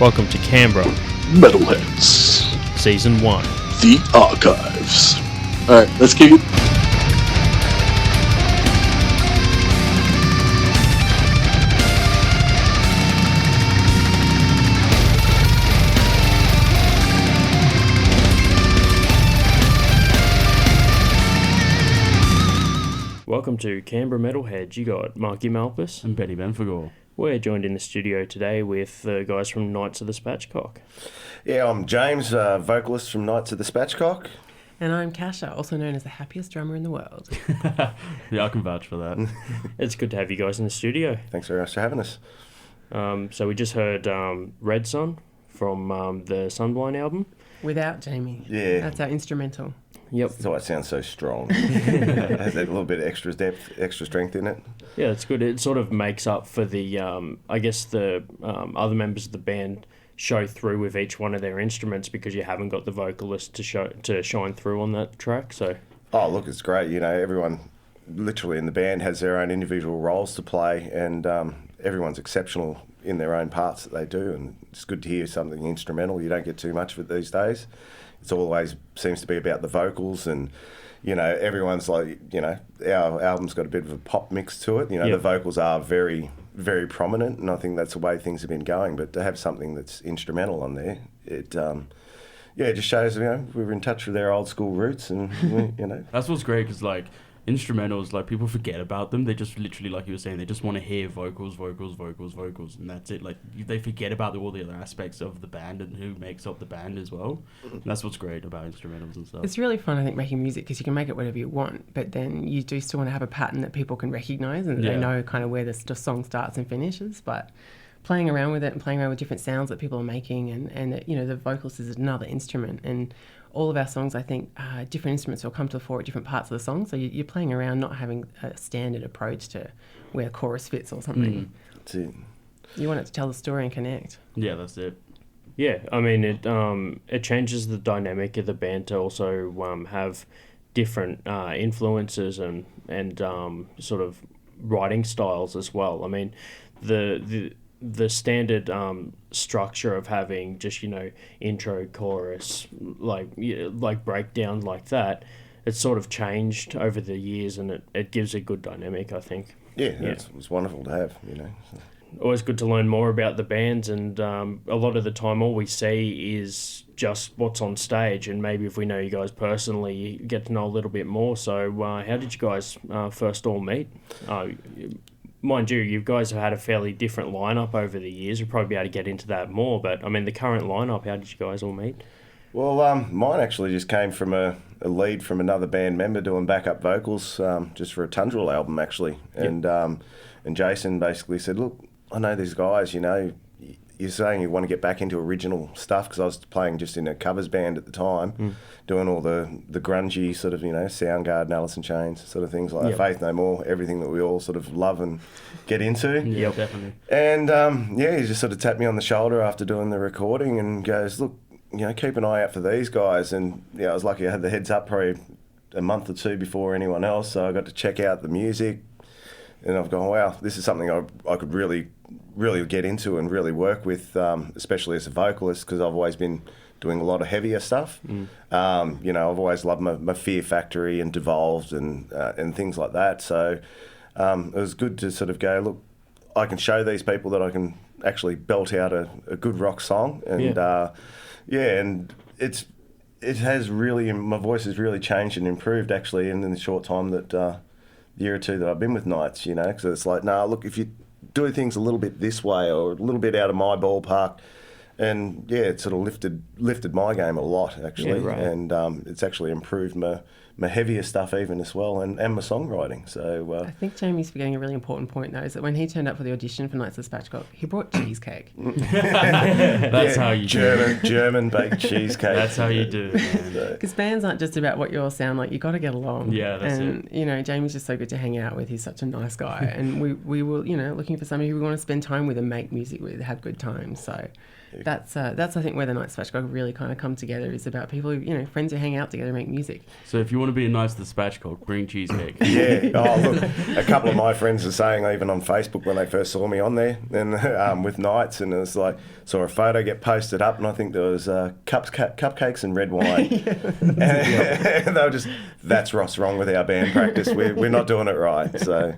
Welcome to Canberra Metalheads. Season 1. The Archives. Alright, let's kick it. Welcome to Canberra Metalheads. You got Marky, Malphas and Benphegor. We're joined in the studio today with the guys from Knights of the Spatchcock. Yeah, I'm James, vocalist from Knights of the Spatchcock. And I'm Kasia, also known as the happiest drummer in the world. Yeah, I can vouch for that. It's good to have you guys in the studio. Thanks very much for having us. So we just heard Red Sun from the Sunblind album. Without Jamie. Yeah. That's our instrumental. Yep. That's why it sounds so strong. It has that little bit of extra depth, extra strength in it. Yeah, it's good. It sort of makes up for the, I guess the other members of the band show through with each one of their instruments because you haven't got the vocalist to shine through on that track. So. Oh, look, it's great. You know, everyone literally in the band has their own individual roles to play, and everyone's exceptional in their own parts that they do, and it's good to hear something instrumental. You don't get too much of it these days. It's always seems to be about the vocals, and you know, everyone's like, you know, our album's got a bit of a pop mix to it. You know, Yep. The vocals are very, very prominent, and I think that's the way things have been going. But to have something that's instrumental on there, it it just shows, you know, we're in touch with our old school roots, and you know, That's what's great, because like instrumentals, like people forget about them. They just literally, like you were saying, they just want to hear vocals, and that's it. Like they forget about all the other aspects of the band and who makes up the band as well. And that's what's great about instrumentals and stuff. It's really fun, I think, making music because you can make it whatever you want, but then you do still want to have a pattern that people can recognise and that they know kind of where the song starts and finishes. But playing around with it and playing around with different sounds that people are making, and you know, the vocalist is another instrument, and all of our songs, I think, different instruments will come to the fore at different parts of the song. So you're playing around, not having a standard approach to where chorus fits or something. that's it. You want it to tell the story and connect. Yeah, that's it. Yeah, I mean, it changes the dynamic of the band to also have different influences and sort of writing styles as well. I mean, the standard structure of having just, you know, intro, chorus, like breakdown like that, it's sort of changed over the years, and it gives a good dynamic, I think. Yeah, it's wonderful to have, you know. Always good to learn more about the bands, and a lot of the time all we see is just what's on stage, and maybe if we know you guys personally, you get to know a little bit more. So how did you guys first all meet? Mind you, you guys have had a fairly different lineup over the years. We'll probably be able to get into that more, but I mean, the current lineup, how did you guys all meet? Well, mine actually just came from a lead from another band member doing backup vocals just for a Tundra album, actually. Yep. And Jason basically said, look, I know these guys, you know, you're saying you want to get back into original stuff, because I was playing just in a covers band at the time, doing all the grungy sort of, you know, Soundgarden, Alice in Chains, sort of things like Yep. Faith No More, everything that we all sort of love and get into. Yeah, definitely. And, he just sort of tapped me on the shoulder after doing the recording and goes, look, you know, keep an eye out for these guys. And, yeah, I was lucky I had the heads up probably a month or two before anyone else, so I got to check out the music. And I've gone, wow, this is something I could really get into and really work with, especially as a vocalist, because I've always been doing a lot of heavier stuff. You know, I've always loved my Fear Factory and Devolved and things like that. So it was good to sort of go, look, I can show these people that I can actually belt out a good rock song. And and it has really, my voice has really changed and improved actually in the short time that year or two that I've been with Knights, you know, because it's like, look, if you do things a little bit this way or a little bit out of my ballpark, and it sort of lifted my game a lot actually, Yeah, right. and it's actually improved my heavier stuff even as well, and my songwriting. So I think Jamie's forgetting a really important point, though, is that when he turned up for the audition for Knights of the Spatchcock, he brought cheesecake. That's how you do German baked cheesecake. That's how you do it, man. Because bands aren't just about what you all sound like. You got to get along. Yeah, that's and, you know, Jamie's just so good to hang out with. He's such a nice guy. And we were, you know, looking for somebody who we want to spend time with and make music with, have good times. So That's I think where the Night Spatchcock really kind of come together is about people who, friends who hang out together and make music. So if you want to be a nice to the Spatchcock, bring cheesecake. Yeah. Oh, look, a couple of my friends are saying, even on Facebook when they first saw me on there, and with Nights, and it was like, saw a photo get posted up, and I think there was cupcakes and red wine. And they were just, that's what's wrong with our band practice. We're not doing it right. So.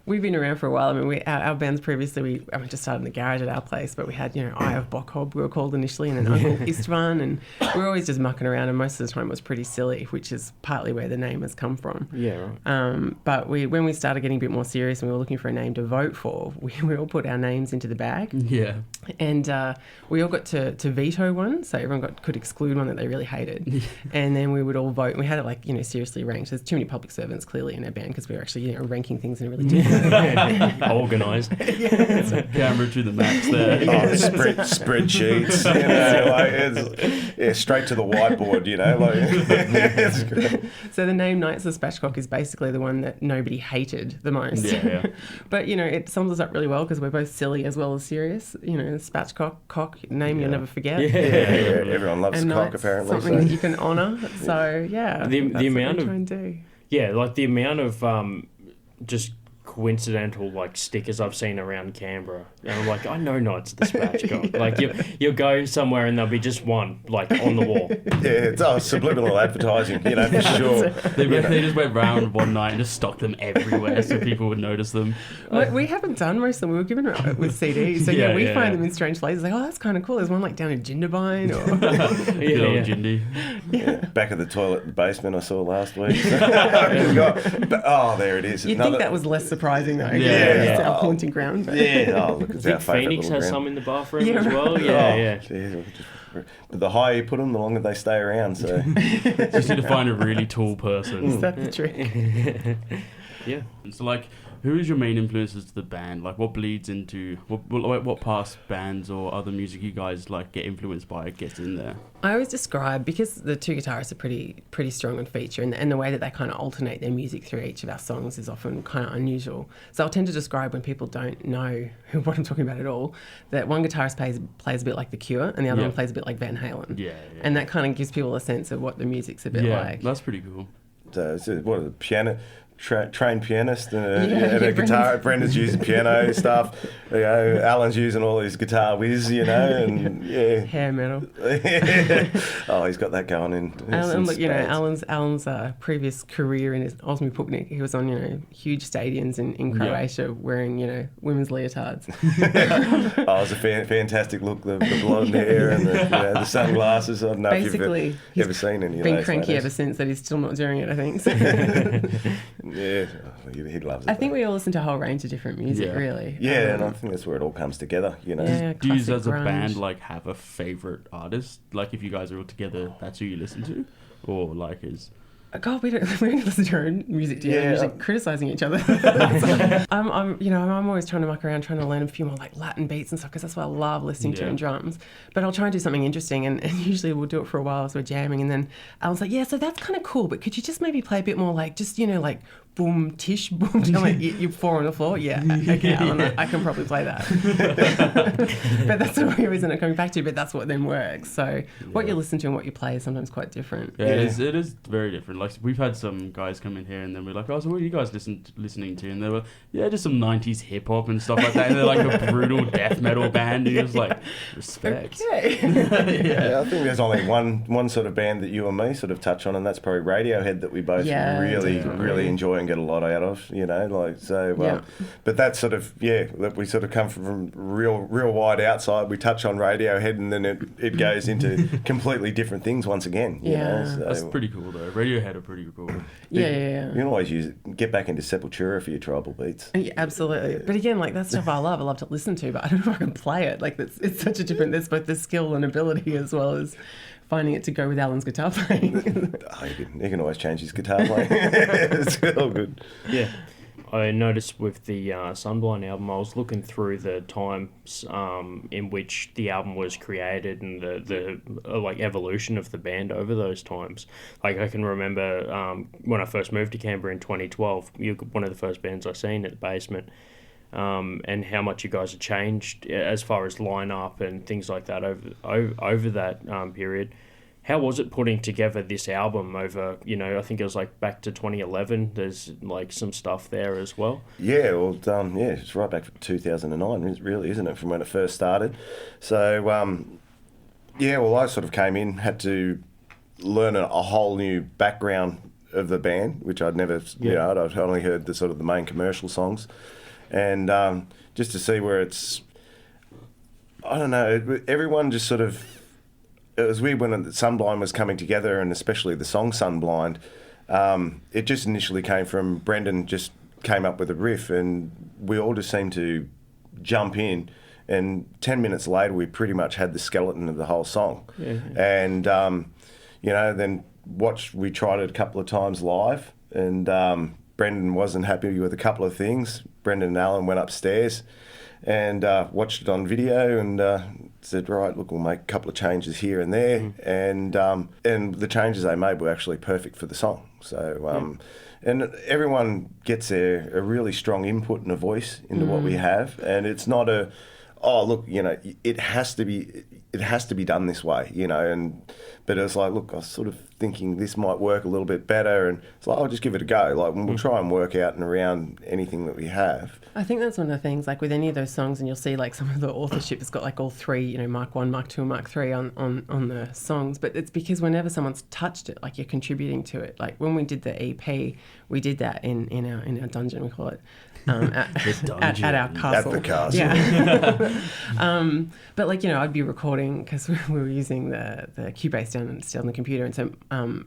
We've been around for a while. I mean, our bands previously, we just started in the garage at our place, but we had, Eye of Bockhob, we were called initially, and then Uncle Istvan, and we were always just mucking around, and most of the time it was pretty silly, which is partly where the name has come from. Yeah, right. But when we started getting a bit more serious and we were looking for a name to vote for, we all put our names into the bag. Yeah. And we all got to veto one, so everyone could exclude one that they really hated. And then we would all vote, and we had it seriously ranked. There's too many public servants clearly in our band because we were actually ranking things in a really different Organised. Camera to the max there. Spreadsheets. Straight to the whiteboard. It's great. So the name Knights of Spatchcock is basically the one that nobody hated the most. Yeah. But it sums us up really well because we're both silly as well as serious. Spatchcock, name you'll never forget. Yeah. Everyone loves and cock Knights, apparently. Something that you can honour. So the amount of try and do. Yeah, the amount of just coincidental stickers I've seen around Canberra, and I'm like, I know Knights of the Spatchcock. You'll go somewhere and there'll be just one on the wall. Yeah, it's subliminal advertising, for sure. They just went round one night and just stocked them everywhere so people would notice them. We haven't done most of them. We were given it with CDs, so we find them in strange places. Like, that's kind of cool. There's one down in Jindabyne or Good old Jindy. Yeah, back of the toilet in the basement I saw last week. There it is. You'd think that was less surprising though. Yeah. It's our haunting ground. But. Yeah. Look, it's our favourite Phoenix has ground. some in the bathroom as well. Yeah. But the higher you put them, the longer they stay around. So Just need to find a really tall person. Is that the trick? Yeah. So who is your main influences to the band? What bleeds into what past bands or other music you guys get influenced by gets in there? I always describe, because the two guitarists are pretty strong on feature, and the way that they kind of alternate their music through each of our songs is often kind of unusual. So I'll tend to describe, when people don't know what I'm talking about at all, that one guitarist plays a bit like The Cure and the other one plays a bit like Van Halen. Yeah. And that kind of gives people a sense of what the music's a bit like. That's pretty cool. So what are the piano? Trained pianist and a guitar. Brendan's using piano stuff. Alan's using all his guitar whiz, and Hair metal. Oh, he's got that going in. And look, Alan's previous career in his Osmi Puknik, he was on huge stadiums in Croatia wearing women's leotards. It was a fantastic look. The blonde hair and the sunglasses. I don't know Basically, if you've ever seen any of those. Been cranky photos. ever since that he's still not doing it, I think. So. Yeah, he loves it. I think we all listen to a whole range of different music, really. Yeah, and I think that's where it all comes together, Yeah, Do you as a grunge. band have a favourite artist? If you guys are all together, that's who you listen to? Or is... God, we don't listen to our own music together. Yeah. We're usually criticising each other. I'm always trying to muck around, trying to learn a few more Latin beats and stuff, because that's what I love listening to in drums. But I'll try and do something interesting, and usually we'll do it for a while as we're jamming, and then Alan's like, yeah, so that's kind of cool, but could you just maybe play a bit more boom, tish, boom, you four on the floor? Yeah, okay, Alan, I can probably play that. But that's what we always end up coming back to, but that's what then works. So what you listen to and what you play is sometimes quite different. Yeah, it is very different. We've had some guys come in here and then we're like, oh, so what are you guys listening to? And they were, just some 90s hip-hop and stuff like that. And they're a brutal death metal band. And you're just respect. Okay. Yeah, I think there's only one sort of band that you and me sort of touch on, and that's probably Radiohead, that we both really enjoy and get a lot out of, but that's sort of, that we sort of come from real wide outside. We touch on Radiohead and then it goes into completely different things once again. So that's pretty cool though. Radiohead are pretty cool. Yeah. You can always get back into Sepultura for your tribal beats. Yeah, absolutely. But again, that stuff I love to listen to, but I don't know if I can play it. It's such a different, there's both the skill and ability as well as finding it to go with Alan's guitar playing. He can always change his guitar playing. It's all good. Yeah. I noticed with the Sunblind album, I was looking through the times in which the album was created and the evolution of the band over those times. I can remember when I first moved to Canberra in 2012, you were one of the first bands I seen at the basement. and how much you guys have changed as far as lineup and things like that over that period. How was it putting together this album over, I think it was like back to 2011. There's like some stuff there as well. Yeah, well, it's right back to 2009, really, isn't it, from when it first started. So, I sort of came in, had to learn a whole new background of the band, which I'd never, I'd only heard the main commercial songs. And just to see where it's, I don't know, everyone just sort of, it was weird when Sunblind was coming together, and especially the song Sunblind. It just initially came from Brendan just came up with a riff, and we all just seemed to jump in. And 10 minutes later, we pretty much had the skeleton of the whole song. Yeah. And, then we tried it a couple of times live, and Brendan wasn't happy with a couple of things. Brendan and Alan went upstairs and watched it on video and said, right, look, we'll make a couple of changes here and there. And the changes they made were actually perfect for the song. So, and everyone gets a really strong input and a voice into what we have. And it's not it has to be done this way, but it's like, look, I was sort of thinking this might work a little bit better, and it's like, I'll just give it a go. Like, we'll try and work out and around anything that we have. I think that's one of the things, like with any of those songs, and you'll see like some of the authorship has got like all three, Mark 1, Mark 2 and Mark 3 on the songs, but it's because whenever someone's touched it, like you're contributing to it. Like when we did the EP, we did that in our dungeon, we call it. At our castle. At the castle. Yeah. But I'd be recording because we were using the Cubase down on the computer, and so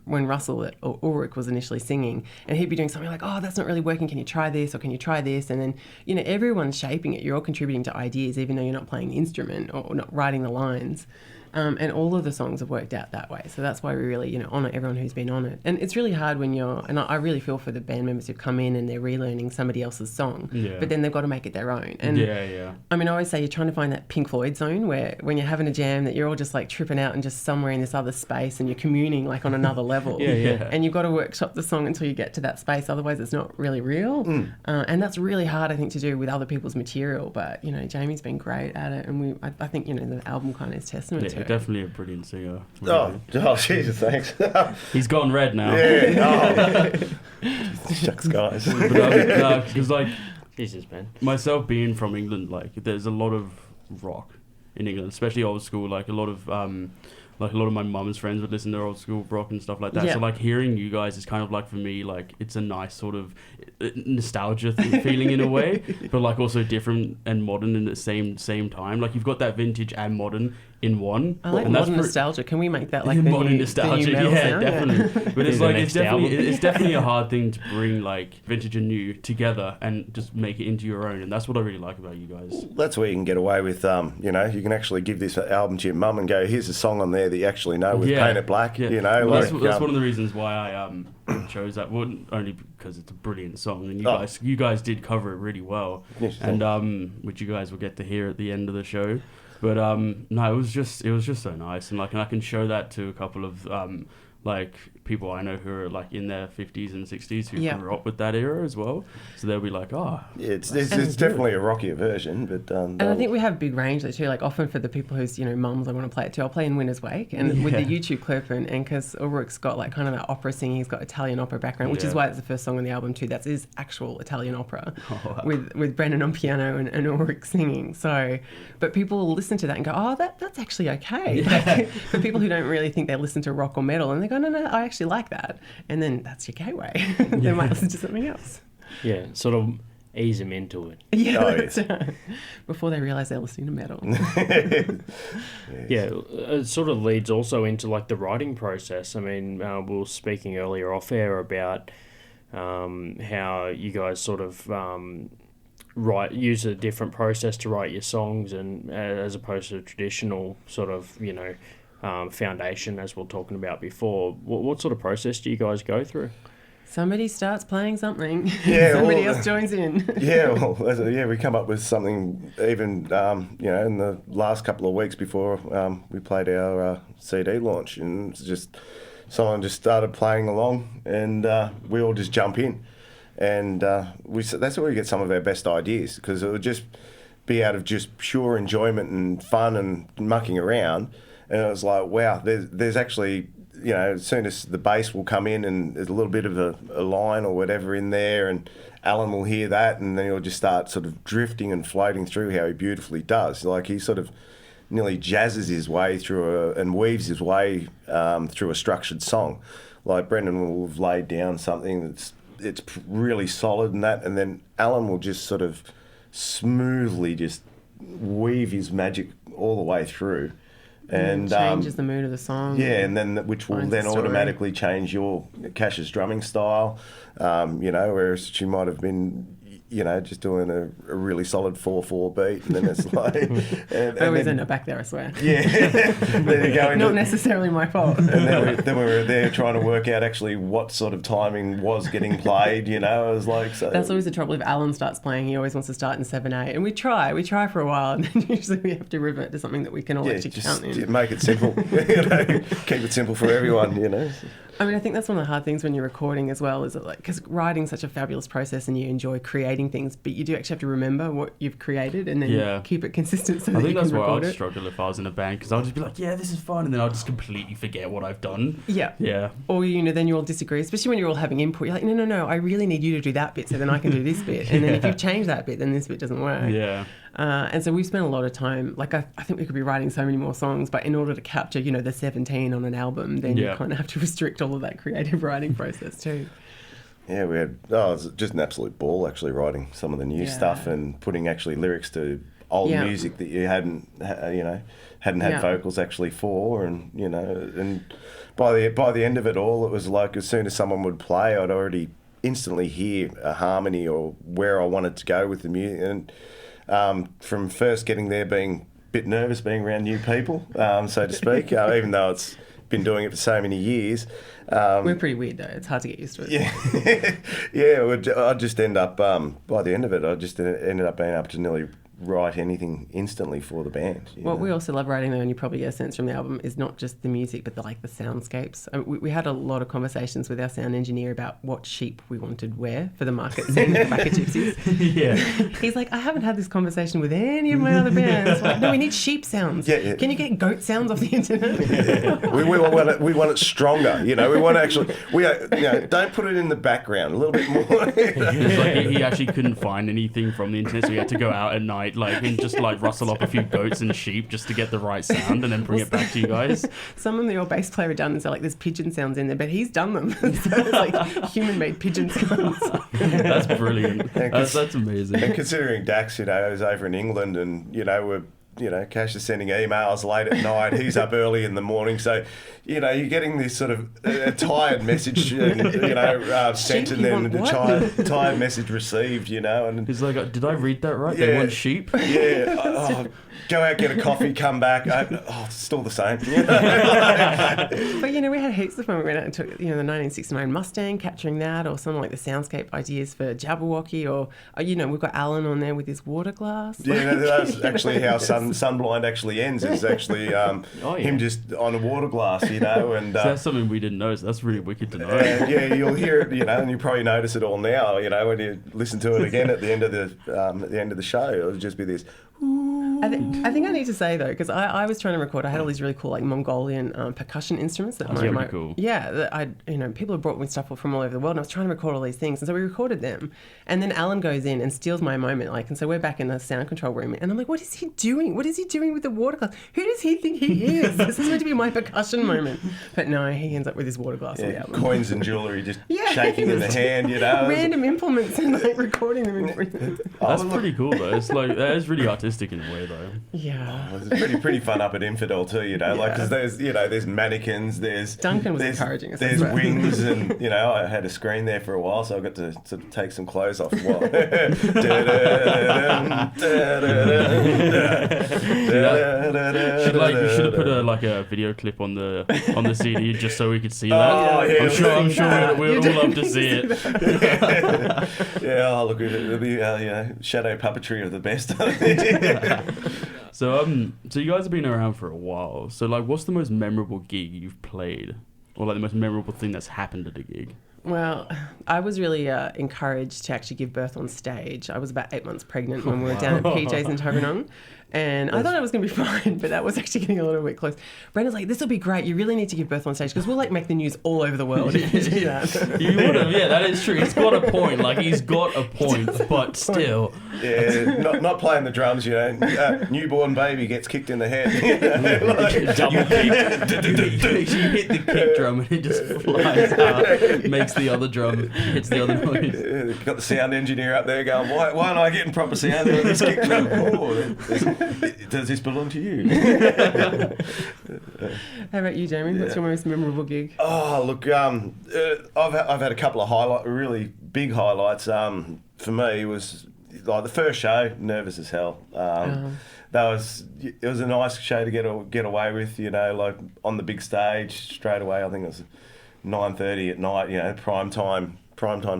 when Russell or Ulrich was initially singing, and he'd be doing something like, oh, that's not really working, can you try this, or can you try this? And then everyone's shaping it. You're all contributing to ideas, even though you're not playing the instrument or not writing the lines. And all of the songs have worked out that way. So that's why we really, honour everyone who's been on it. And it's really hard when and I really feel for the band members who come in and they're relearning somebody else's song, but then they've got to make it their own. And I mean, I always say you're trying to find that Pink Floyd zone where when you're having a jam that you're all just like tripping out and just somewhere in this other space and you're communing like on another level. And you've got to workshop the song until you get to that space. Otherwise it's not really real. And that's really hard, I think, to do with other people's material. But, Jamie's been great at it. And I think, the album kind of is testament to it. Definitely a brilliant singer. Oh, Jesus, thanks. He's gone red now. Yeah. Shucks, guys. Because Jesus, man. Myself being from England, there's a lot of rock in England, especially old school. A lot of my mum's friends would listen to old school rock and stuff like that. So hearing you guys is kind of for me, it's a nice sort of nostalgia feeling in a way, but also different and modern in the same time. You've got that vintage and modern in one. I like modern nostalgia. Can we make that the modern new, nostalgia? The new Yeah, definitely. But it's definitely a hard thing to bring vintage and new together and just make it into your own. And that's what I really like about you guys. That's where you can get away with, you can actually give this album to your mum and go, here's a song on there that you actually know with Paint It Black. Yeah. That's one of the reasons why I chose that. Well, only because it's a brilliant song, and you guys did cover it really well. Yes, and which you guys will get to hear at the end of the show. But no, it was just so nice, and and I can show that to a couple of people I know who are in their 50s and 60s who grew up with that era as well. So they'll be like, oh. Yeah, it's definitely a rockier version. But and I think we have a big range there too. Often for the people whose, mums, I want to play it too, I'll play in Winter's Wake. And with the YouTube clip, and because Ulrich's got kind of that opera singing, he's got Italian opera background, which is why it's the first song on the album too. That's his actual Italian opera with Brendan on piano and Ulrich singing. So, but people will listen to that and go, oh, that's actually okay. For people who don't really think they listen to rock or metal, and they go, no, I actually like that. And then that's your gateway. They might listen to something else. Yeah, sort of ease them into it. Yeah, before they realise they're listening to metal. Yeah, it sort of leads also into the writing process. I mean, we were speaking earlier off air about how you guys sort of use a different process to write your songs, and as opposed to a traditional sort of foundation, as we were talking about before. What sort of process do you guys go through? Somebody starts playing something. Somebody else joins in. We come up with something even, in the last couple of weeks before we played our CD launch, and it's just someone just started playing along, and we all just jump in. And that's where we get some of our best ideas, because it would just be out of just pure enjoyment and fun and mucking around. And it was like, wow, there's actually, you know, as soon as the bass will come in and there's a little bit of a line or whatever in there, and Alan will hear that, and then he'll just start sort of drifting and floating through how he beautifully does. Like, he sort of nearly jazzes his way through and weaves his way through a structured song. Like, Brendan will have laid down something it's really solid and that, and then Alan will just sort of smoothly just weave his magic all the way through. And changes the mood of the song. Yeah, and then which will then automatically change your Kasia's drumming style. You know, whereas she might have been, you know, just doing a really solid 4/4 beat, and then it's like... I always end up back there, I swear. Yeah. Then you go into, not necessarily my fault. And then we were there trying to work out actually what sort of timing was getting played, you know. It was like... So. That's always the trouble. If Alan starts playing, he always wants to start in 7/8. And we try for a while, and then usually we have to revert to something that we can all actually count in. Make it simple. You know, keep it simple for everyone, you know. I mean, I think that's one of the hard things when you're recording as well, is that, like, because writing's such a fabulous process and you enjoy creating things, but you do actually have to remember what you've created and then keep it consistent so that you can record it. I think that's why I'd struggle if I was in a band, because I'll just be like, yeah, this is fun, and then I'll just completely forget what I've done. Yeah. Yeah. Or, you know, then you all disagree, especially when you're all having input. You're like, no, I really need you to do that bit so then I can do this bit. And then if you change that bit, then this bit doesn't work. Yeah. And so we've spent a lot of time, like, I think we could be writing so many more songs, but in order to capture, you know, the 17 on an album, then you kind of have to restrict all of that creative writing process too. Yeah, it was just an absolute ball actually writing some of the new stuff and putting actually lyrics to old music that you hadn't had vocals actually for, and, you know, and by the end of it all, it was like as soon as someone would play, I'd already instantly hear a harmony or where I wanted to go with the music. And from first getting there, being a bit nervous being around new people, so to speak, even though it's been doing it for so many years. We're pretty weird though, it's hard to get used to it. Yeah, I'd just end up, by the end of it, I just ended up being able to nearly write anything instantly for the band. What we also love writing though, and you probably get a sense from the album, is not just the music but the soundscapes. We had a lot of conversations with our sound engineer about what sheep we wanted where for the market scene at Backer Gypsies. Yeah. He's like, I haven't had this conversation with any of my other bands. Like, no, we need sheep sounds. Yeah. Can you get goat sounds off the internet? Yeah. We want it stronger, you know. We want to actually, don't put it in the background, a little bit more. He actually couldn't find anything from the internet, so he had to go out at night, and just rustle up a few goats and sheep just to get the right sound and then bring it back to you guys. Some of your bass player done and so there's pigeon sounds in there, but he's done them. So it's like human-made pigeon sounds. That's brilliant. That's amazing. And considering Dax, is over in England, and we're Kasia's sending emails late at night. He's up early in the morning. So, you're getting this sort of tired message, sent, and then the tired message received, And he's like, did I read that right? Yeah, they want sheep? Yeah. Go out, get a coffee, come back. It's still the same. But, we had heaps of fun. We went out and took, the 1969 Mustang, capturing that, or something like the soundscape ideas for Jabberwocky, or, we've got Alan on there with his water glass. Yeah, that's actually how Sunblind actually ends, is actually him just on a water glass, and so that's something we didn't know, so that's really wicked to know. Yeah, you'll hear it, and you probably notice it all now, when you listen to it again at the end of the show. It'll just be this. I think I need to say though, because I was trying to record. I had all these really cool Mongolian percussion instruments that cool. Yeah, that people have brought me stuff from all over the world, and I was trying to record all these things, and so we recorded them. And then Alan goes in and steals my moment, and so we're back in the sound control room, and I'm like, what is he doing? What is he doing with the water glass? Who does he think he is? This is meant to be my percussion moment. But no, he ends up with his water glass on the album. Coins and jewellery just shaking in the hand, Random implements and recording them. That's pretty cool though. It's that is really artistic in a way though. Yeah. It's pretty fun up at Infidel too, because there's mannequins, Duncan was encouraging us. There's wings, and I had a screen there for a while, so I got to sort of take some clothes off. You should have put a video clip on the CD just so we could see that. I'm sure we'd all love to see it. Look, it'll be shadow puppetry of the best. So you guys have been around for a while. So what's the most memorable gig you've played, or the most memorable thing that's happened at a gig? Well, I was really encouraged to actually give birth on stage. I was about 8 months pregnant when we were down at PJ's in Toblerone. And I thought I was going to be fine, but that was actually getting a little bit close. Brenda's like, this will be great. You really need to give birth on stage because we'll like make the news all over the world if you do that. You would have, yeah, that is true. He's got a point. Like, he's got a point, but still. Yeah, not playing the drums, you know. Newborn baby gets kicked in the head. You know, like, Double kick. You hit the kick drum and it just flies out, makes the other drum, hits the other noise. Got the sound engineer up there going, why aren't I getting proper sound on this kick drum? Oh, does this belong to you? How about you, Jamie? What's your most memorable gig? Oh, look, I've had a couple of really big highlights. For me, was like the first show, nervous as hell. It was a nice show to get away with, you know, like on the big stage straight away. I think it was 9:30 at night, you know, prime time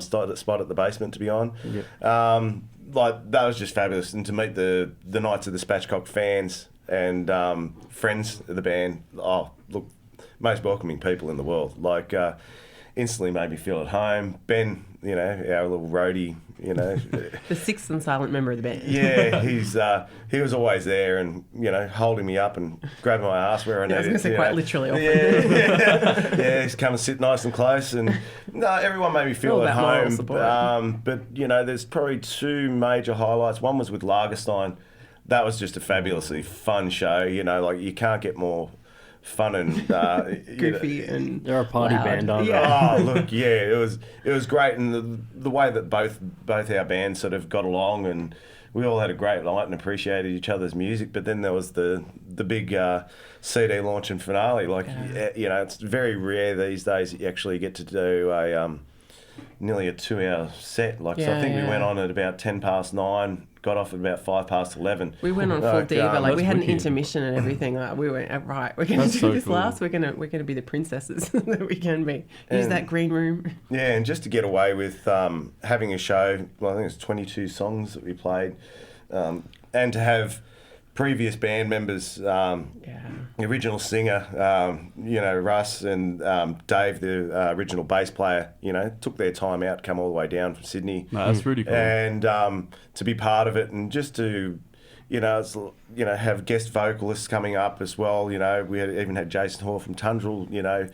spot at the basement to be on. Yep. Like that was just fabulous, and to meet the Knights of the Spatchcock fans and friends of the band. Oh, look, most welcoming people in the world. Like instantly made me feel at home. Ben, you know, our little roadie, you know, the sixth and silent member of the band. Yeah, he was always there, and you know, holding me up and grabbing my ass where I needed. I was going to say quite literally. Often. Yeah, he's come and sit nice and close, and no, everyone made me feel at home. But you know, there's probably two major highlights. One was with Lagerstein. That was just a fabulously fun show. You know, like you can't get more fun and goofy and they're a party loud. band, aren't they? Oh, look, yeah, it was great, and the way that both our bands sort of got along, and we all had a great night and appreciated each other's music. But then there was the big CD launch and finale. Like, you know, it's very rare these days that you actually get to do a nearly a 2-hour set. Like, so I think we went on at about 9:10. Got off at about 11:05. We went on full diva, like we had an intermission and everything. Like we went right. We're going to do this last. We're going to be the princesses that we can be. Use that green room. Yeah, and just to get away with having a show. Well, I think it's 22 songs that we played, and to have previous band members, the original singer, you know, Russ and Dave, the original bass player, you know, took their time out, come all the way down from Sydney. No, that's really cool. And to be part of it, and just to, you know, have guest vocalists coming up as well. You know, we even had Jason Hoare from Tundrell. You know,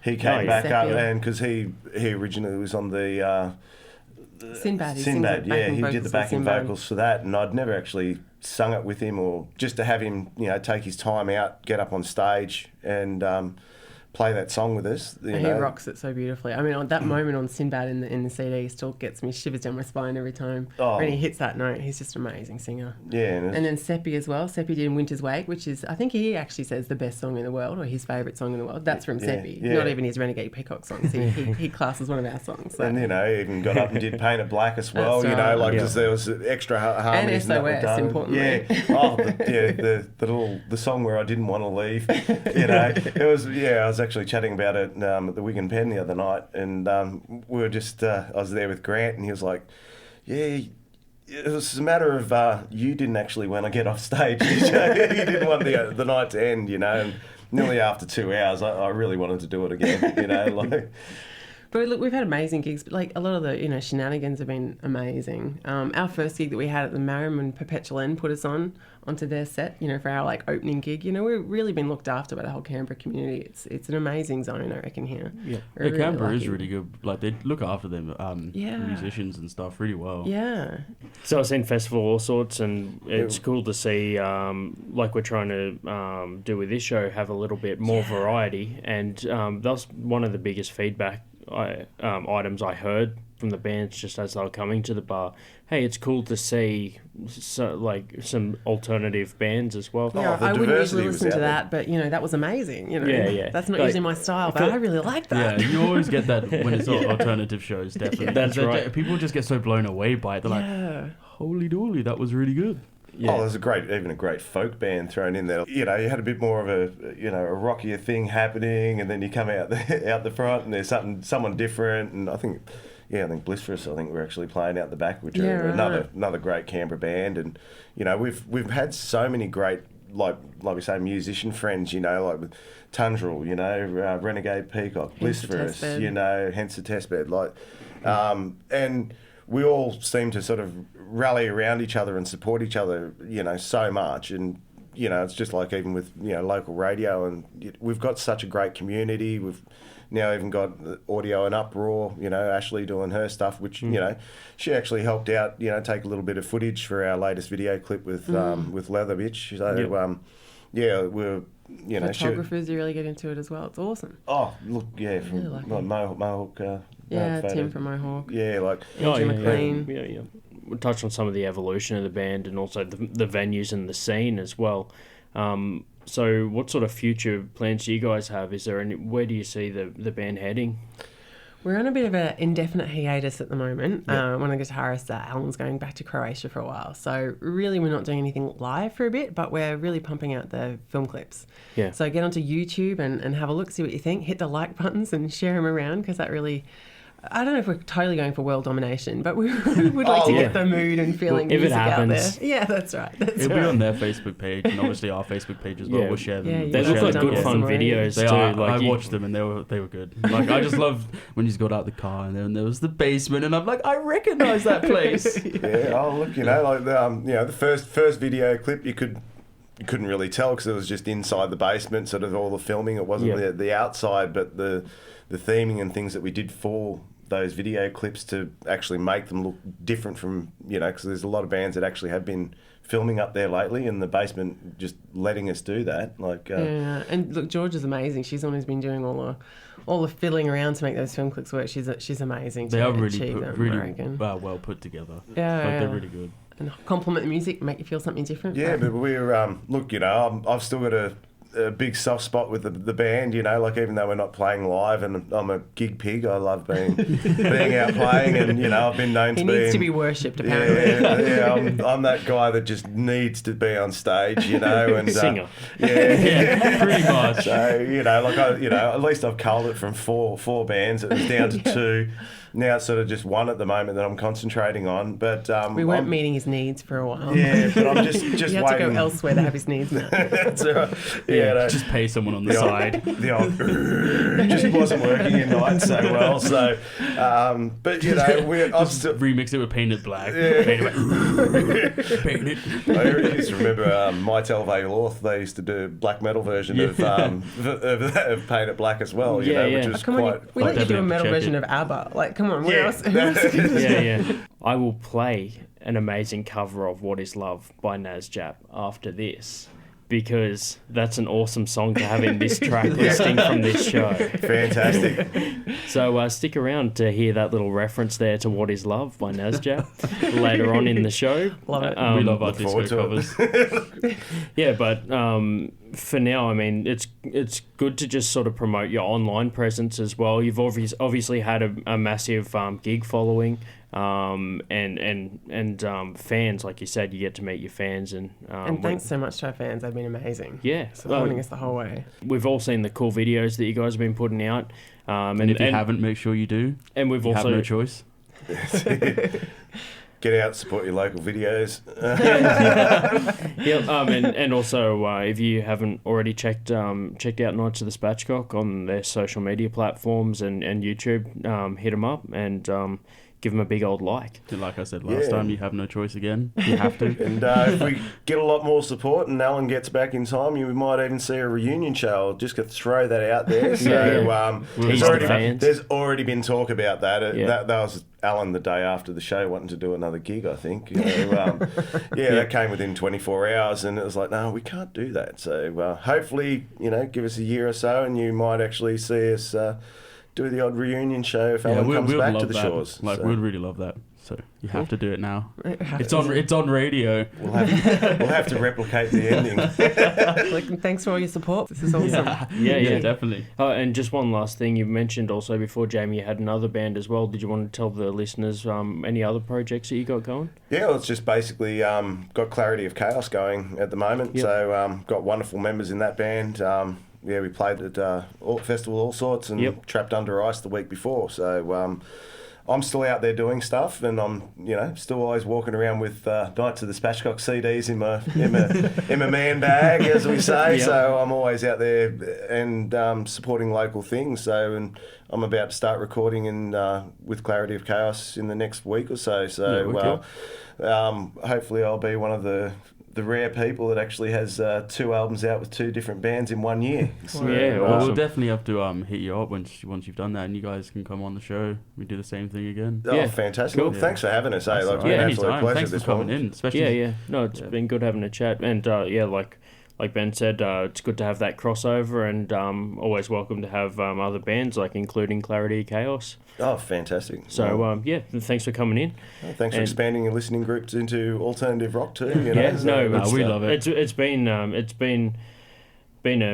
he came back up, and because he originally was on the Sinbad, yeah, he did the backing vocals for that, and I'd never actually sung it with him, or just to have him, you know, take his time out, get up on stage and play that song with us. He rocks it so beautifully. I mean, on that moment on Sinbad in the CD still gets me shivers down my spine every time. When he hits that note, he's just an amazing singer. Yeah. And then Seppi as well. Seppi did Winter's Wake, which is, I think he actually says the best song in the world, or his favourite song in the world. That's from Seppi. Yeah. Not even his Renegade Peacock songs. He classes one of our songs. So. And, you know, even got up and did Paint It Black as well, you know, like, because there was extra harmonies. And SOS, importantly. Yeah. The song where I didn't want to leave, you know. It was, I was actually chatting about it at the Wig and Pen the other night, and we were just I was there with Grant, and he was like, it was a matter of you didn't actually want to get off stage. You didn't want the night to end, you know, and nearly after 2 hours I really wanted to do it again, you know, like. But look, we've had amazing gigs. But like a lot of the, you know, shenanigans have been amazing. Our first gig that we had at the Marram, and Perpetual End put us onto their set, you know, for our like opening gig. You know, we've really been looked after by the whole Canberra community. It's an amazing zone, I reckon, here. Yeah, Canberra is really good. Like, they look after them musicians and stuff really well. Yeah. So I've seen festival all sorts, and it's cool to see, like we're trying to do with this show, have a little bit more variety. And that was one of the biggest feedback items I heard from the bands just as they were coming to the bar. Hey, it's cool to see some alternative bands as well. Yeah, I wouldn't usually listen to that, but you know, that was amazing. You know, that's not usually my style, but I really like that. Yeah, you always get that when it's alternative shows. Definitely, that's right. People just get so blown away by it. They're like, "Holy dooly, that was really good." Yeah. Oh, there's even a great folk band thrown in there. You know, you had a bit more of a rockier thing happening, and then you come out the front, and there's someone different. And I think Blissfulness, we're actually playing out the back, which are another great Canberra band. And you know, we've had so many great like we say, musician friends, like with Tundrell, Renegade Peacock, Blissferous, hence the testbed, and we all seem to sort of rally around each other and support each other, so much. And, it's just like even with, local radio, and we've got such a great community. We've now even got Audio and Uproar, Ashley doing her stuff, which, she actually helped out, take a little bit of footage for our latest video clip with Leather Bitch. So, we're, photographers, you really get into it as well. It's awesome. Oh, look, yeah, from like Mohawk. Tim from Mohawk. Yeah, Andrew McLean. Yeah. We touched on some of the evolution of the band and also the venues and the scene as well. So what sort of future plans do you guys have? Where do you see the band heading? We're on a bit of an indefinite hiatus at the moment. One of the guitarists, Alan's going back to Croatia for a while. So really we're not doing anything live for a bit, but we're really pumping out the film clips. Yeah. So get onto YouTube and have a look, see what you think. Hit the like buttons and share them around, because that really... I don't know if we're totally going for world domination, but we would like to get the mood and feeling if music it happens, out there. Yeah, that's right. It'll be on their Facebook page and obviously our Facebook page as well. Yeah. We'll share them. Yeah, they look like good fun videos too. I watched them and they were good. Like I just loved when you got out the car and then there was the basement and I'm like, I recognise that place. Yeah. Oh look, the first video clip you couldn't really tell because it was just inside the basement, sort of all the filming. It wasn't the outside, but the theming and things that we did for those video clips to actually make them look different from, because there's a lot of bands that actually have been filming up there lately, and the basement just letting us do that. And look, George is amazing. She's the one who's been doing all the fiddling around to make those film clips work. She's amazing. They are really well put together. They're really good. And compliment the music, make you feel something different. Yeah, but we're I've still got a big soft spot with the band, even though we're not playing live, and I'm a gig pig. I love being out playing, and I've been known to be. He needs to be worshipped, apparently. Yeah, I'm that guy that just needs to be on stage, and singer. Pretty much. So at least I've culled it from four bands. It was down to two. Now it's sort of just one at the moment that I'm concentrating on. But we weren't meeting his needs for a while. Yeah, but I'm just he had waiting. to go elsewhere to have his needs met. That's right. Just pay someone on the side. The old just wasn't working in night so well. So, but I've still remix it with Painted Black. Yeah. Painted. I used to remember Mytel Veilorth. They used to do a black metal version of Painted Black as well. Which was quite. We let you do a metal version of ABBA. Come on, where else? I will play an amazing cover of What Is Love by Nazjap after this, because that's an awesome song to have in this track listing from this show. Fantastic. So stick around to hear that little reference there to What Is Love by Nazjap later on in the show. Love it. We love our disco covers. But for now, I mean, it's good to just sort of promote your online presence as well. You've obviously had a massive gig following, and fans, like you said, you get to meet your fans, and thanks so much to our fans. They've been amazing. Yeah, supporting us the whole way. We've all seen the cool videos that you guys have been putting out, and if you haven't, make sure you do. And we've you also have no choice. Get out, support your local videos. And also if you haven't already checked out Knights of the Spatchcock on their social media platforms and YouTube, hit them up and give them a big old like. Like I said last time, you have no choice again. You have to. And if we get a lot more support and Alan gets back in time, you might even see a reunion show. I'll just throw that out there. So there's already been talk about that. That was Alan the day after the show wanting to do another gig, I think. That came within 24 hours, and it was like, no, we can't do that. So hopefully, give us a year or so, and you might actually see us do the odd reunion show if Alan comes back to the shores. We'd really love that. So you have to do it now. It's on radio. We'll have to replicate the ending. Thanks for all your support. This is awesome. Yeah, definitely. And just one last thing, you mentioned also before, Jamie, you had another band as well. Did you want to tell the listeners any other projects that you got going? Yeah, well, it's just basically got Clarity of Chaos going at the moment. Yep. So got wonderful members in that band. We played at Festival All Sorts and Trapped Under Ice the week before. So I'm still out there doing stuff, and I'm, still always walking around with Knights of the Spatchcock CDs in my man bag, as we say. Yep. So I'm always out there and supporting local things. So, and I'm about to start recording with Clarity of Chaos in the next week or so. So, hopefully I'll be one of the rare people that actually has 2 albums out with 2 different bands in 1 year. So, Yeah, Well, awesome. we'll definitely have to hit you up once you've done that, and you guys can come on the show. We do the same thing again. Oh, Yeah, fantastic. cool. Well, thanks for having us. That's Like, all it's right. been an absolute Anytime. pleasure Thanks for this coming morning. in, especially. Yeah. No, it's been good having a chat, and like Ben said, it's good to have that crossover, and always welcome to have other bands, like including Clarity of Chaos. Oh, fantastic. So thanks for coming in. Thanks for and- expanding your listening groups into alternative rock too. Yeah, so no, we love it. It's been a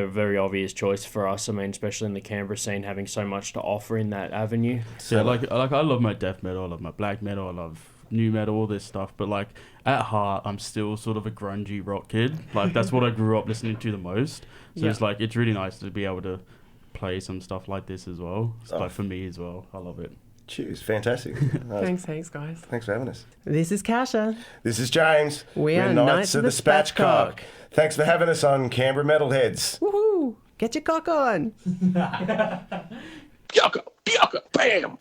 very obvious choice for us. I mean, especially in the Canberra scene, having so much to offer in that avenue. Yeah, like I love my death metal, I love my black metal, I love new metal, all this stuff. But like at heart, I'm still sort of a grungy rock kid. Like that's what I grew up listening to the most. So Yeah. it's like it's really nice to be able to play some stuff like this as well. It's like for me as well, I love it. Cheers, fantastic. Thanks, guys. Thanks for having us. This is Kasia. This is James. We We're are Knights of the Spatchcock. Thanks for having us on Canberra Metalheads. Woohoo! Get your cock on. Bam!